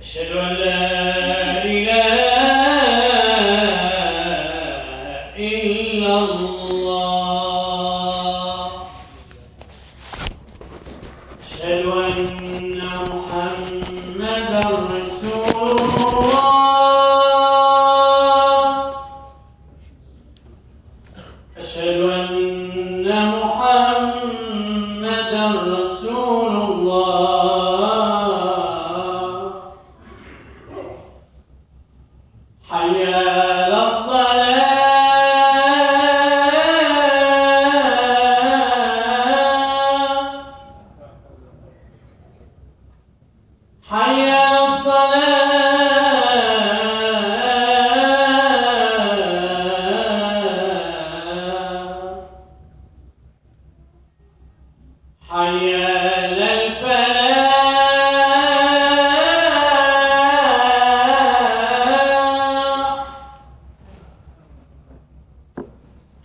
أشهد أن لا إله إلا الله. أشهد أن محمدا رسول الله. أشهد أن محمدا رسول الله. حي على الصلاة. حي على الصلاة. حي على الفلاح.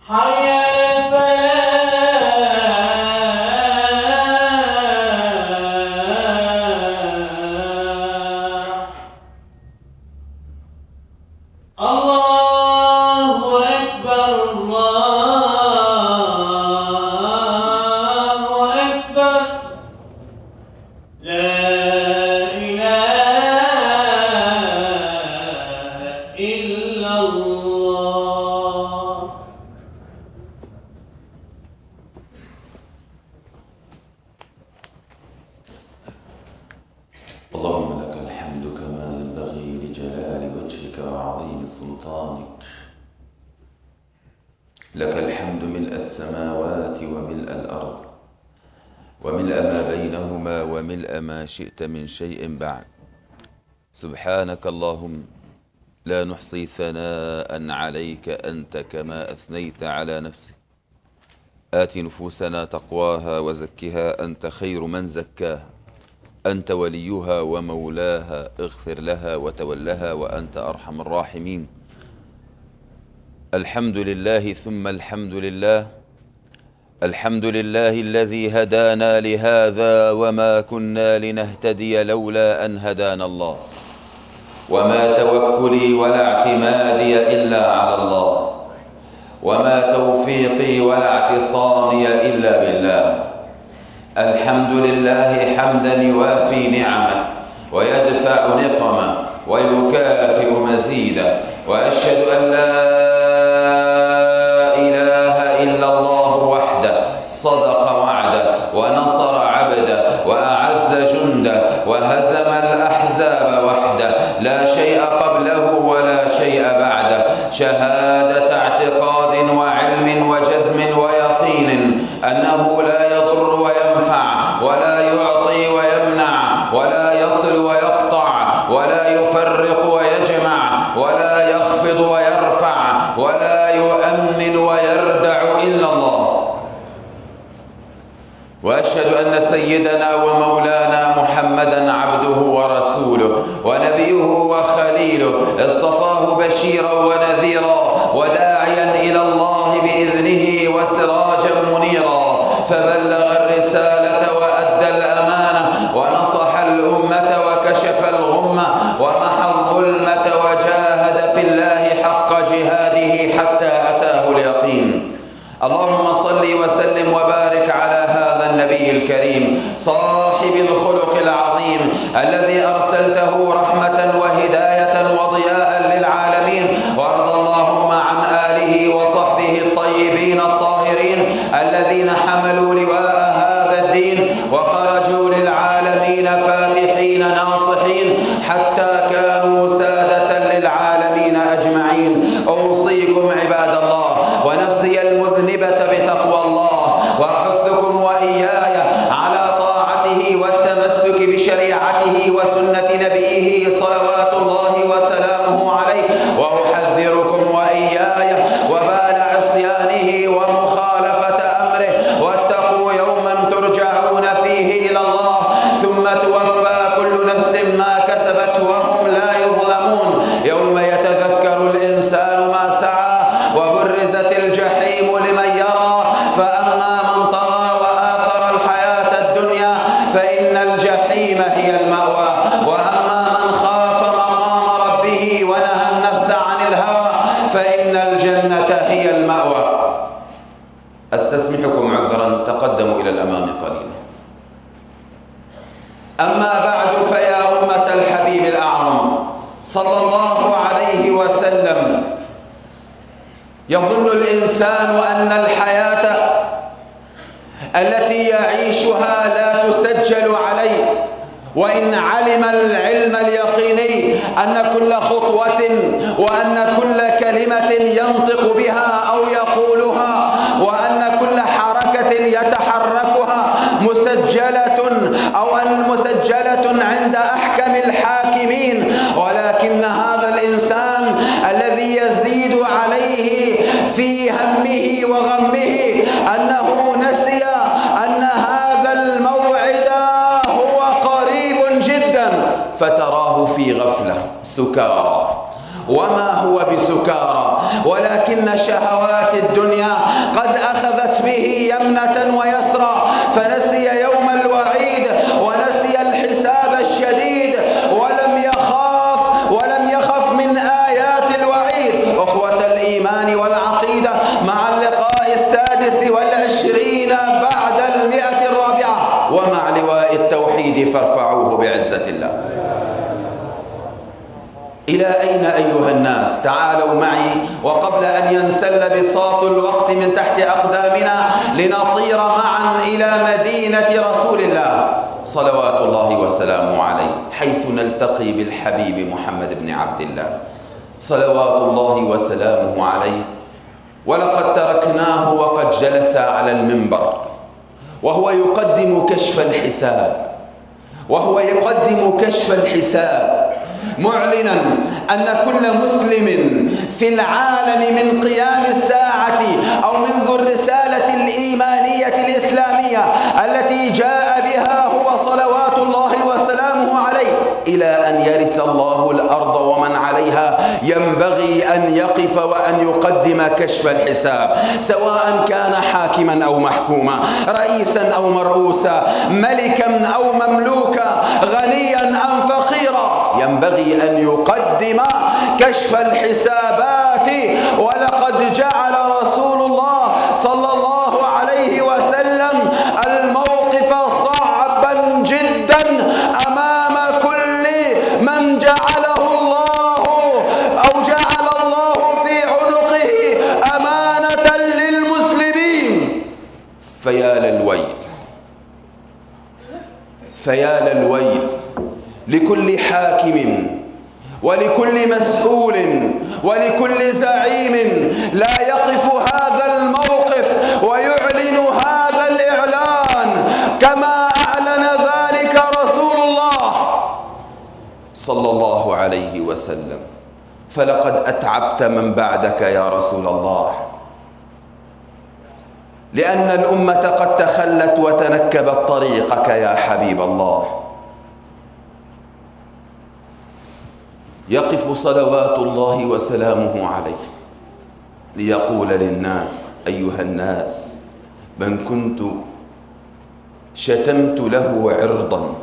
حي على الفلاح. الله أكبر الله أكبر. لا إله إلا الله. اللهم لك الحمد كما ينبغي لجلال وجهك وعظيم سلطانك. لك الحمد ملء السماوات وملء الأرض وملء ما بينهما وملء ما شئت من شيء بعد. سبحانك اللهم لا نحصي ثناء عليك أنت كما أثنيت على نفسك. آت نفوسنا تقواها وزكها أنت خير من زكاها، أنت وليها ومولاها. اغفر لها وتولها وأنت أرحم الراحمين. الحمد لله ثم الحمد لله. الحمد لله الذي هدانا لهذا وما كنا لنهتدي لولا أن هدانا الله. وما توكلي ولا اعتمادي إلا على الله، وما توفيقي ولا اعتصامي إلا بالله. الحمد لله حمدا يوافي نعمه ويدفع نقمه ويكافئ مزيدا. وأشهد أن لا إله إلا الله وحده صدق وعده ونصر عبده وأعز جنده وهزم الأحزاب وحده، لا شيء قبله ولا شيء بعده. شهادة اعتقاد وعلم وجزم ويقين أنه لا يضر وينفع ولا يعطي ويمنع ولا يصل ويقطع ولا يفرق ويجمع ولا يخفض ويرفع ولا يؤمن ويردع إلا الله. وأشهد أن سيدنا ومولانا محمدا عبده ورسوله ونبيه وخليله، اصطفاه بشيرا ونذيرا وداعيا إلى الله بإذنه وسراجا منيرا، فبلغ الرسالة وأدى الأمانة ونصح الأمة وكشف الغمة ومحى الظلمة وجاهد في الله حق جهاده حتى أتاه اليقين. اللهم صل وسلم وبارك على هذا النبي الكريم صاحب الخلق العظيم الذي أرسلته رحمة وهداية وضياء للعالمين. وارض اللهم عن آله وصحبه الطيبين الطاهرين الذين حملوا لواء هذا الدين وخرجوا للعالمين فاتحين ناصحين حتى كانوا سادة للعالمين أجمعين. أوصيكم عباد الله ونفسي المذنبة بتقوى الله، وأحثكم وإياي على طاعته والتمسك بشريعته وسنة نبيه صلوات الله وسلامه عليه، وأحذركم وإياي وبال عصيانه ومخالفة أمره. واتقوا يوما ترجعون فيه إلى الله ثم توفى كل نفس ما كسبت وهم لا يظلمون. يوم يتذكر الإنسان ما سعى وبرزت الجحيم لمن يرى، فأما من طغى وآثر الحياة الدنيا فإن الجحيم هي المأوى، وأما من خاف هي المأوى. أستسمحكم عذرا، تقدموا إلى الأمام قليلا. أما بعد، فيا أمة الحبيب الأعظم صلى الله عليه وسلم، يظن الإنسان أن الحياة التي يعيشها لا تسجل عليه، وإن علم العلم اليقيني أن كل خطوة وأن كل كلمة ينطق بها أو يقولها وأن كل حركة يتحركها مسجلة عند أحكم الحاكمين، ولكن هذا الإنسان الذي يزيد عليه في همه وغمه أنه نسي أن هذا الموعد هو قريب جدا، فتراه في غفلة سكارى، وما هو بسكارى ولكن شهوات الدنيا قد أخذت به يمنة ويسرى، فنسي يوم الوعيد ونسي الحساب الشديد ولم يخف من آيات الوعيد. أخوة الإيمان والعقيدة، مع اللقاء 26 بعد 104 ومع لواء التوحيد فارفعوه بعزة الله. إلى أين أيها الناس؟ تعالوا معي، وقبل أن ينسل بساط الوقت من تحت أقدامنا لنطير معا إلى مدينة رسول الله صلوات الله وسلامه عليه، حيث نلتقي بالحبيب محمد بن عبد الله صلوات الله وسلامه عليه. ولقد تركناه وقد جلس على المنبر وهو يقدم كشف الحساب معلنا أن كل مسلم في العالم من قيام الساعة أو منذ الرسالة الإيمانية الإسلامية التي جاء بها هو صلوات الله وسلامه عليه إلى أن يرث الله الأرض ومن عليها، ينبغي أن يقف وأن يقدم كشف الحساب، سواء كان حاكما أو محكوما، رئيسا أو مرؤوسا، ملكا أو مملوكا، غنيا أم فقيرا، ينبغي أن يقدم كشف الحسابات. ولقد جعل رسول الله صلى الله عليه وسلم الموقف صعبا جدا أمام كل من جعله الله أو جعل الله في عنقه أمانة للمسلمين. فيا للويل لكل حاكم ولكل مسؤول ولكل زعيم لا يقف هذا الموقف ويعلن هذا الإعلان كما أعلن ذلك رسول الله صلى الله عليه وسلم. فلقد أتعبت من بعدك يا رسول الله، لأن الأمة قد تخلت وتنكبت طريقك يا حبيب الله. يقف صلوات الله وسلامه عليه ليقول للناس: أيها الناس، من كنت شتمت له عرضا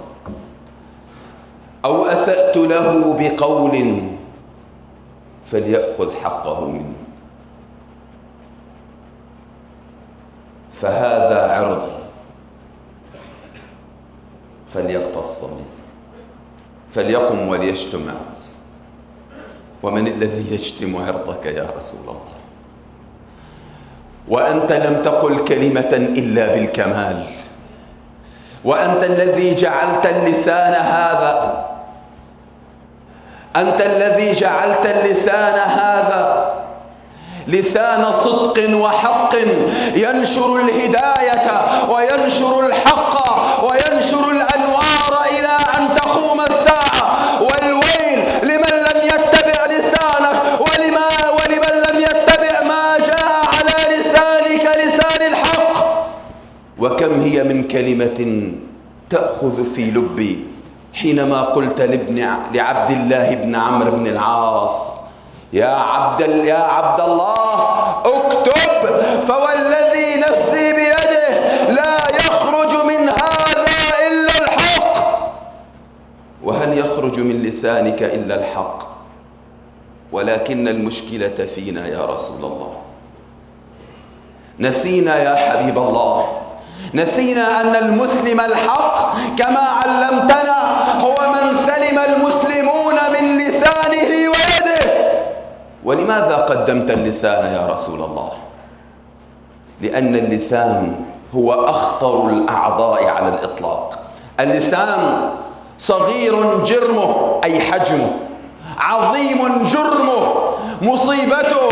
أو أسأت له بقول فليأخذ حقه منه، فهذا عرضي فليقتص منه، فليقم وليشتم عرضي. ومن الذي يشتم عرضك يا رسول الله؟ وأنت لم تقل كلمة إلا بالكمال، وأنت الذي جعلت اللسان هذا، أنت الذي جعلت اللسان هذا لسان صدق وحق، ينشر الهداية وينشر الحق وينشر الأنوار إلى أن تقوم الساعة. والويل لمن لم يتبع لسانك ولمن لم يتبع ما جاء على لسانك، لسان الحق. وكم هي من كلمة تأخذ في لبي حينما قلت لعبد الله بن عمرو بن العاص: يا عبد الله اكتب، فوالذي نفسي بيده لا يخرج من هذا إلا الحق. وهل يخرج من لسانك إلا الحق؟ ولكن المشكلة فينا يا رسول الله، نسينا يا حبيب الله، نسينا أن المسلم الحق كما علمتنا هو من سلم المسلمون من لسانه ويده. ولماذا قدمت اللسان يا رسول الله؟ لأن اللسان هو أخطر الأعضاء على الإطلاق. اللسان صغير جرمه أي حجمه، عظيم جرمه مصيبته.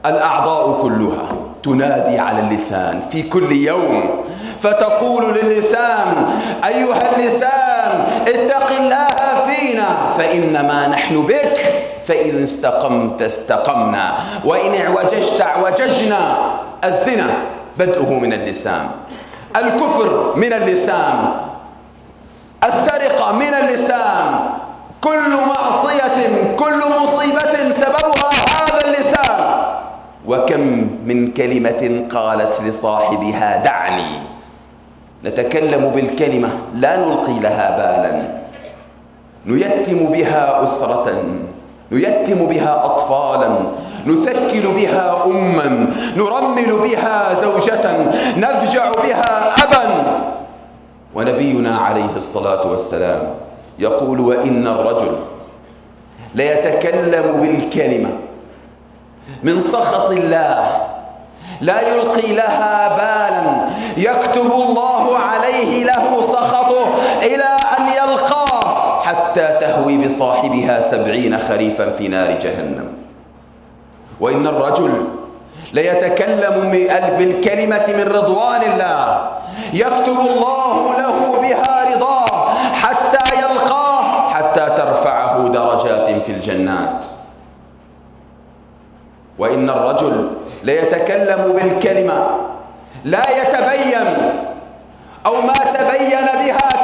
الأعضاء كلها تنادي على اللسان في كل يوم، فتقول للسان: أيها اللسان اتق الله فينا فإنما نحن بك، فإن استقمت استقمنا وإن اعوججت اعوججنا. الزنا بدءه من اللسان، الكفر من اللسان، السرقة من اللسان، كل معصية كل مصيبة سببها هذا اللسان. وكم من كلمة قالت لصاحبها دعني. نتكلم بالكلمة لا نلقي لها بالا، نيتم بها أسرة، نيتم بها أطفالا، نثكل بها أما، نرمل بها زوجة، نفجع بها أبا. ونبينا عليه الصلاة والسلام يقول: وإن الرجل ليتكلم بالكلمة من سخط الله لا يلقي لها بالا، يكتب الله عليه له سخطه إلى أن يلقاه، حتى تهوي بصاحبها 70 خريفا في نار جهنم. وإن الرجل ليتكلم بالكلمة من رضوان الله، يكتب الله له بها رضاه حتى يلقاه، حتى ترفعه درجات في الجنات. وإن الرجل ليتكلم بالكلمة لا يتبين أو ما تبين بها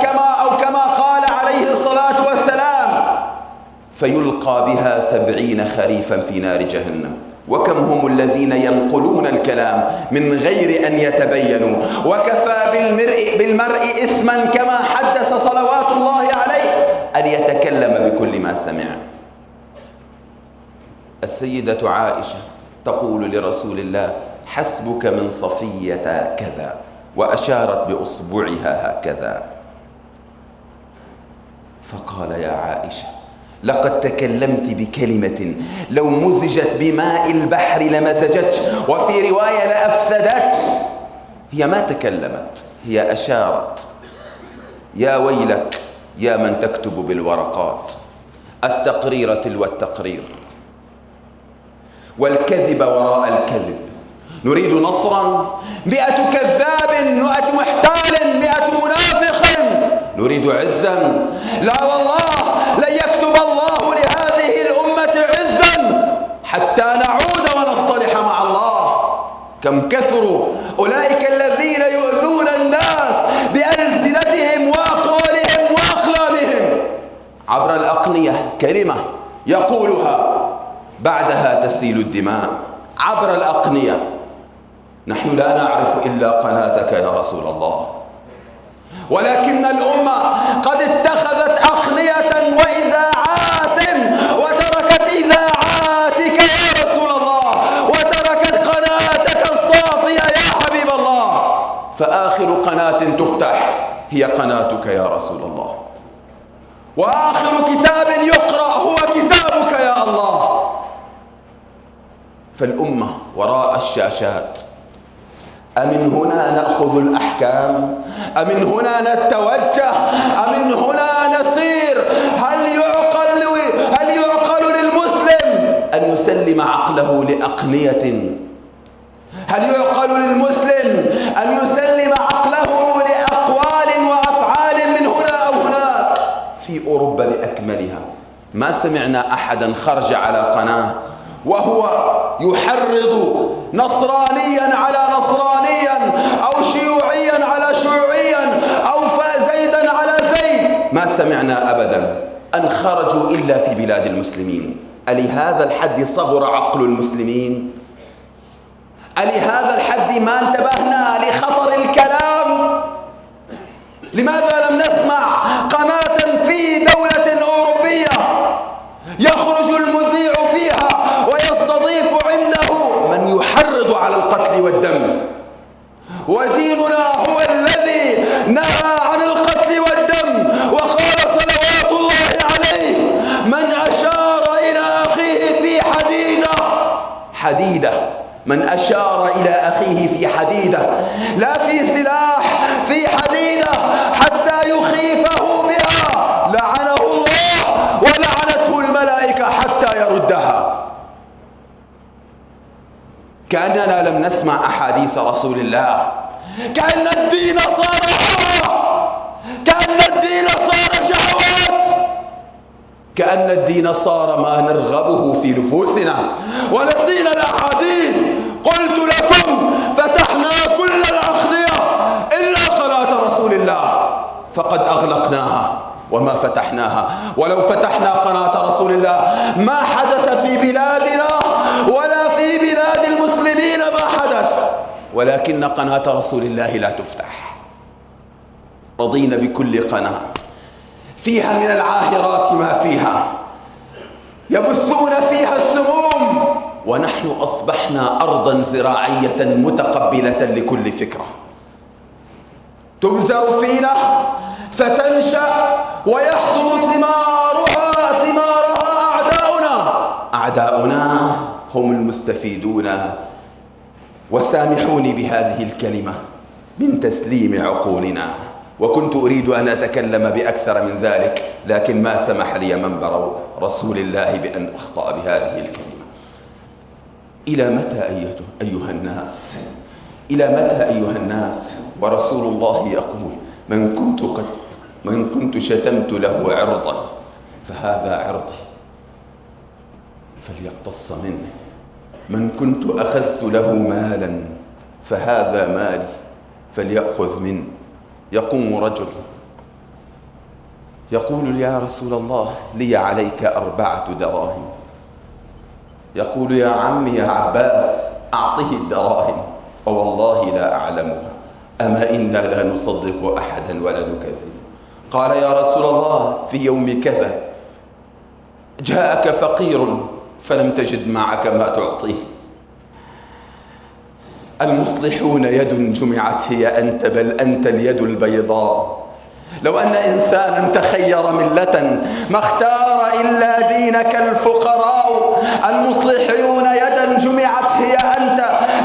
كما قال عليه الصلاة والسلام، فيلقى بها 70 خريفا في نار جهنم. وكم هم الذين ينقلون الكلام من غير أن يتبينوا، وكفى بالمرء إثما كما حدث صلوات الله عليه أن يتكلم بكل ما سمع. السيدة عائشة تقول لرسول الله: حسبك من صفية كذا، وأشارت بأصبعها هكذا. فقال: يا عائشة، لقد تكلمت بكلمة لو مزجت بماء البحر لمزجت، وفي رواية لأفسدت. هي ما تكلمت، هي أشارت. يا ويلك يا من تكتب بالورقات التقرير تلو التقرير، والكذب وراء الكذب. نريد نصرا، 100 كذاب، 100 محتال، 100 منافق. نريد عزا، لا والله لن يكتب الله لهذه الأمة عزا حتى نعود ونصطلح مع الله. كم كثروا أولئك الذين يؤذون الناس بألسنتهم وأقوالهم وأقلامهم عبر الأقنية. كلمة يقولها بعدها تسيل الدماء عبر الأقنية. نحن لا نعرف إلا قناتك يا رسول الله، ولكن الأمة قد اتخذت أقنية وإذاعات وتركت إذاعاتك يا رسول الله، وتركت قناتك الصافية يا حبيب الله. فآخر قناة تفتح هي قناتك يا رسول الله، وآخر كتاب يقرأ هو كتابك يا الله. فالأمة وراء الشاشات. أمن هنا نأخذ الأحكام؟ أمن هنا نتوجه؟ أمن هنا نسير؟ هل يعقل للمسلم أن يسلم عقله لأقنية؟ هل يعقل للمسلم أن يسلم عقله لأقوال وأفعال من هنا أو هناك؟ في أوروبا بأكملها ما سمعنا أحدا خرج على قناة وهو يحرض نصرانيا على نصرانيا، أو شيوعيا على شيوعيا، أو زيدا على زيد. ما سمعنا أبدا أن خرجوا إلا في بلاد المسلمين. ألهذا الحد صغر عقل المسلمين؟ ألهذا الحد ما انتبهنا لخطر الكلام؟ لماذا لم نسمع قناة في دولة أوروبية يخرج المذيع فيها ويستضيف عنده من يحرض على القتل والدم، وديننا هو الذي نهى عن القتل والدم. وقال صلوات الله عليه: من أشار إلى أخيه في حديدة، من أشار إلى أخيه في حديدة، لا في سلاح، في حديدة حتى يخيفه بها، لعنه الله ولعنته الملائكة حتى يردها. كأننا لم نسمع أحاديث رسول الله، كأن الدين صار هوى، كأن الدين صار شهوات، كأن الدين صار ما نرغبه في نفوسنا، ونسينا الأحاديث. قلت لكم: فتحنا كل الأخذية إلا قناة رسول الله، فقد أغلقناها وما فتحناها. ولو فتحنا قناة رسول الله ما حدث في بلادنا ولا في بلاد المسلمين ما حدث، ولكن قناة رسول الله لا تفتح. رضينا بكل قناة فيها من العاهرات ما فيها، يبثون فيها السموم، ونحن أصبحنا أرضا زراعية متقبلة لكل فكرة. تبذر فينا فتنشأ ويحصل ثمارها أعداؤنا هم المستفيدون. وسامحوني بهذه الكلمة من تسليم عقولنا، وكنت أريد أن أتكلم بأكثر من ذلك، لكن ما سمح لي منبر رسول الله بأن أخطأ بهذه الكلمة. إلى متى أيها الناس؟ إلى متى أيها الناس؟ ورسول الله يقول: من كنت شتمت له عرضا فهذا عرضي فليقتص منه، من كنت أخذت له مالا فهذا مالي فليأخذ منه. يقوم رجل يقول: يا رسول الله، لي عليك 4 دراهم. يقول: يا عمي يا عباس، أعطه الدراهم، فوالله لا أعلمها، أما إنا لا نصدق أحدا ولا نكذب. قال: يا رسول الله، في يوم كذا جاءك فقير فلم تجد معك ما تعطيه. المصلحون يد جمعت هي أنت، بل أنت اليد البيضاء. لو أن إنسانا تخير ملة ما اختار إلا دينك الفقراء. المصلحون يدا جمعت هي أنت،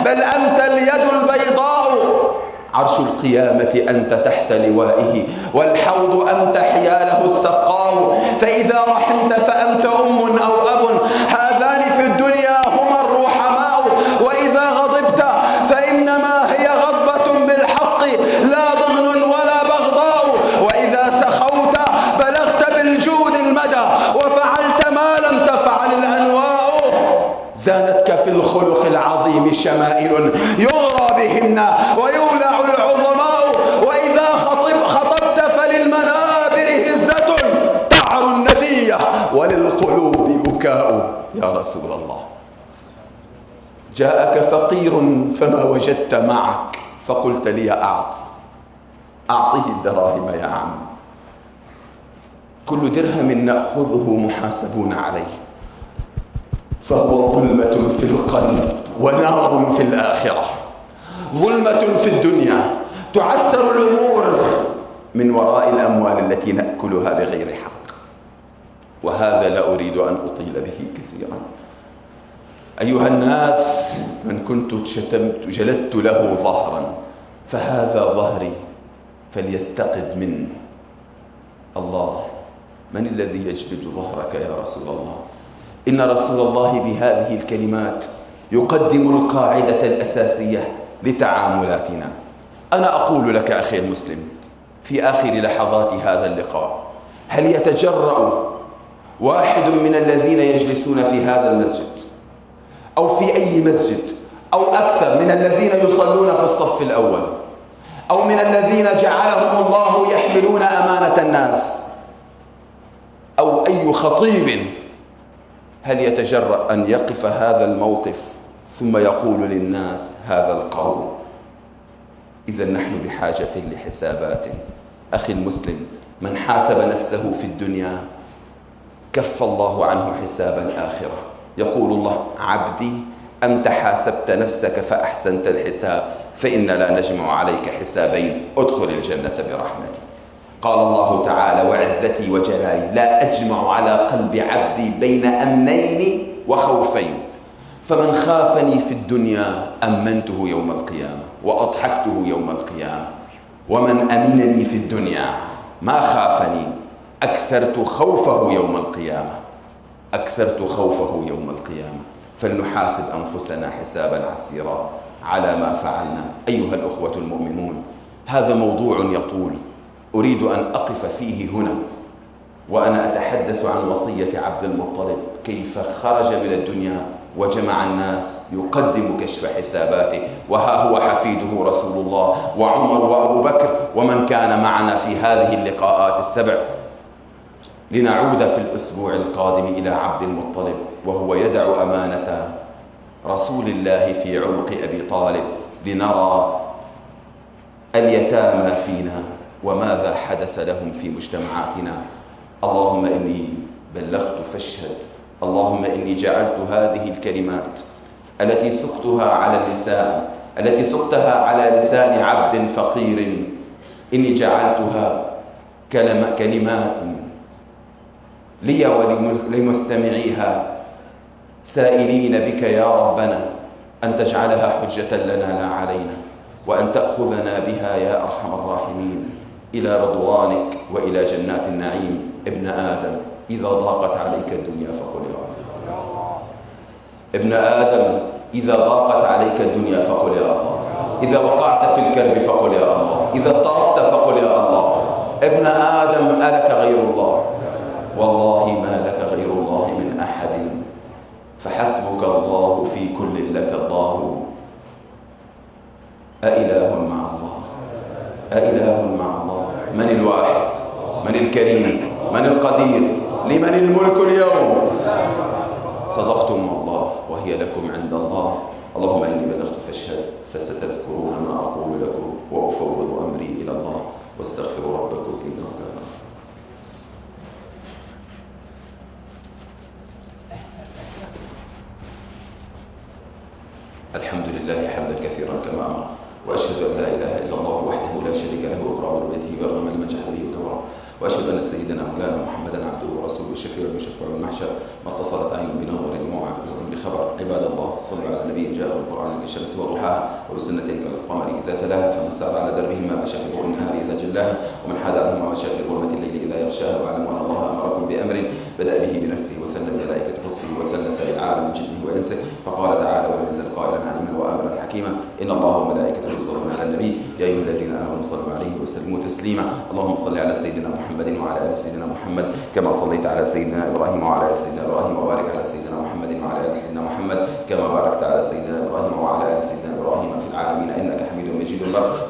بل أنت اليد البيضاء. عرش القيامة أنت تحت لوائه، والحوض أنت حياله السقاء. فإذا رحمت فأنت أم أو أب، هذان في الدنيا هما الرحماء. وإذا غضبت فإنما هي غضبة بالحق لا ضغن ولا بغضاء. وإذا سخوت بلغت بالجود المدى، وفعلت ما لم تفعل الأنواء. زانتك في الخلق العظيم شمائل يغرى بهن ويولع العظماء. وإذا خطبت فللمنابر هزة تعر الندية وللقلوب بكاء. يا رسول الله، جاءك فقير فما وجدت معك فقلت لي أعطه الدراهم يا عم. كل درهم نأخذه محاسبون عليه، فهو ظلمة في القلب ونار في الآخرة. ظلمة في الدنيا تعثر الأمور من وراء الأموال التي نأكلها بغير حق. وهذا لا أريد أن أطيل به كثيرا. أيها الناس، من كنت شتمت جلدت له ظهرا فهذا ظهري فليستقد منه. الله، من الذي يجلد ظهرك يا رسول الله؟ إن رسول الله بهذه الكلمات يقدم القاعدة الأساسية لتعاملاتنا. أنا أقول لك أخي المسلم في آخر لحظات هذا اللقاء: هل يتجرأ واحد من الذين يجلسون في هذا المسجد أو في أي مسجد أو أكثر من الذين يصلون في الصف الأول أو من الذين جعلهم الله يحملون أمانة الناس أو أي خطيب، هل يتجرأ أن يقف هذا الموقف ثم يقول للناس هذا القول؟ إذا نحن بحاجة لحسابات. أخي المسلم، من حاسب نفسه في الدنيا كف الله عنه حساب الآخرة. يقول الله: عبدي أنت حاسبت نفسك فأحسنت الحساب، فإن لا نجمع عليك حسابين، ادخل الجنة برحمتي. قال الله تعالى: وعزتي وجلالي لا أجمع على قلب عبدي بين أمنين وخوفين، فمن خافني في الدنيا أمنته يوم القيامة وأضحكته يوم القيامة، ومن أمنني في الدنيا ما خافني أكثرت خوفه يوم القيامة، أكثرت خوفه يوم القيامة. فلنحاسب أنفسنا حسابا عسيرا على ما فعلنا. أيها الأخوة المؤمنون، هذا موضوع يطول، أريد أن أقف فيه هنا وأنا أتحدث عن وصية عبد المطلب، كيف خرج من الدنيا وجمع الناس يقدم كشف حساباته، وها هو حفيده رسول الله وعمر وأبو بكر ومن كان معنا في هذه اللقاءات السبع. لنعود في الأسبوع القادم إلى عبد المطلب وهو يدع أمانة رسول الله في عنق أبي طالب، لنرى اليتامى فينا وماذا حدث لهم في مجتمعاتنا. اللهم إني بلغت فاشهد، اللهم إني جعلت هذه الكلمات التي سقتها على اللسان، التي سقتها على لسان عبد فقير، إني جعلتها كلمات لي ولمستمعيها، سائلين بك يا ربنا أن تجعلها حجة لنا لا علينا، وأن تأخذنا بها يا أرحم الراحمين إلى رضوانك وإلى جنات النعيم. ابن آدم إذا ضاقت عليك الدنيا فقل يا الله. ابن آدم إذا ضاقت عليك الدنيا فقل يا الله. إذا وقعت في الكرب فقل يا الله. إذا اضطربت فقل يا الله. ابن آدم ألك غير الله؟ والله ما لك غير الله من أحد، فحسبك الله في كل لك الله. أإله مع الله؟ أإله مع الله؟ من الواحد؟ من الكريم؟ من القدير؟ لمن الملك اليوم؟ صدقتم الله وهي لكم عند الله. اللهم إني بلغت فاشهد، فستذكرون ما أقول لكم وأفوض أمري إلى الله، واستغفروا ربكم إنه كان غفورا. الحمد لله حمدا كثيرا كما أمر، وأشهد أن لا إله إلا الله وحده لا شريك له إقرار برؤيته ويرغم لمن جحد به وكفر، وأشهد أن سيدنا مولانا محمدا عبده ورسوله الشفيع المشفع المحشر، ما اتصلت عين بنظر موعد بخبر. عباد الله، صلوا على النبي جاء القرآن كالشمس وضحاها وبسنة كالقمر إذا تلاها، فمن سار على دربهما مشى في ضوء النهار إذا جلاها، ومن حاد عنهما مشى في ظلمة الليل إذا يغشاها. واعلموا أن الله أمركم بأمر بدأ به بنفسه وثنى بملائكة قدسه وثلث بالعالم جنه وإنسه، فقال تعالى: ولم يزل قائلا عليما وآمرا حكيما، إن الله وملائكته يصلون على النبي يا أيها الذين آمنوا صلوا عليه وسلموا تسليما. اللهم صل على سيدنا محمد وعلى آل سيدنا محمد كما صليت على سيدنا إبراهيم وعلى آل سيدنا إبراهيم، وبارك على سيدنا محمد وعلى آل سيدنا محمد كما باركت على سيدنا إبراهيم وعلى آل سيدنا إبراهيم في العالمين إنك حميد مجيد.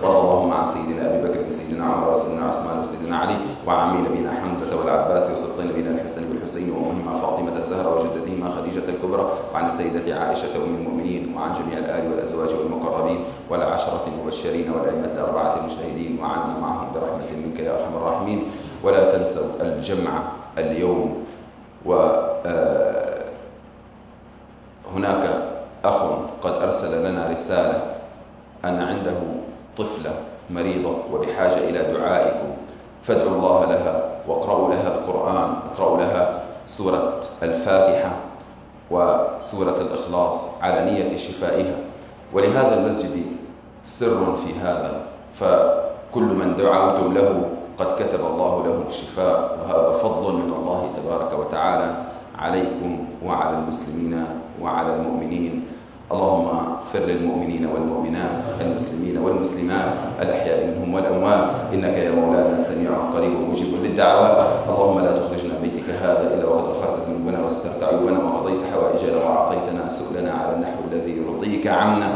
وارض اللهم عن سيدنا أبي بكر وسيدنا عمر وسيدنا عثمان وسيدنا علي وعن عمي نبينا حمزة والعباس وسبط نبينا الحسن والحسين وأمهما فاطمة الزهراء وجدتهما خديجة الكبرى، وعن السيدة عائشة أم المؤمنين، وعن جميع الآل والأزواج والمقربين والعشرة المبشرين والأئمة الأربعة المجتهدين، وعنا معهم برحمة منك يا أرحم الراحمين. ولا تنسوا الجمع اليوم. وهناك أخ قد أرسل لنا رسالة أن عنده طفلة مريضة وبحاجة إلى دعائكم، فادعوا الله لها واقرأوا لها القرآن، اقرأوا لها سورة الفاتحة وسورة الإخلاص على نية شفائها. ولهذا المسجد سر في هذا، فكل من دعوتم له قد كتب الله له الشفاء، وهذا فضل من الله تبارك وتعالى عليكم وعلى المسلمين وعلى المؤمنين. اللهم اغفر للمؤمنين والمؤمنات، المسلمين والمسلمات، الأحياء منهم والأموات، إنك يا مولانا سميع قريب مجيب للدعوات. اللهم لا تخرجنا من بيتك هذا إلا وقد غفرت ذنوبنا واسترت عيوبنا وقضيت حوائجنا وأعطيتنا سؤلنا على النحو الذي يرضيك عنا.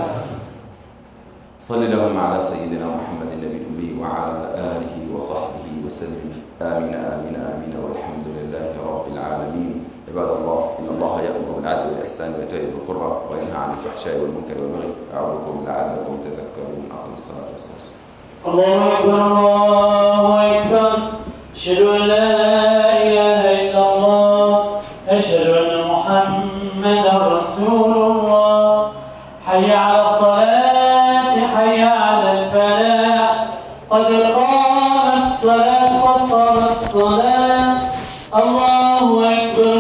صل اللهم على سيدنا محمد النبي الأمي وعلى آله وصحبه وسلم. آمين آمين آمين، والحمد لله رب العالمين. عباد الله، إن الله يأمر بالعدل والإحسان وإيتاء ذي القربى وينهى عن الفحشاء والمنكر والبغي يعظكم لعلكم تذكرون. أقم الصلاة والسلام. الله أكبر الله أكبر. أشهد أن لا إله إلا الله. أشهد أن محمدا رسول الله. حي على الصلاة حي على الفلاح قد قامت الصلاة قد قامت الصلاة الله أكبر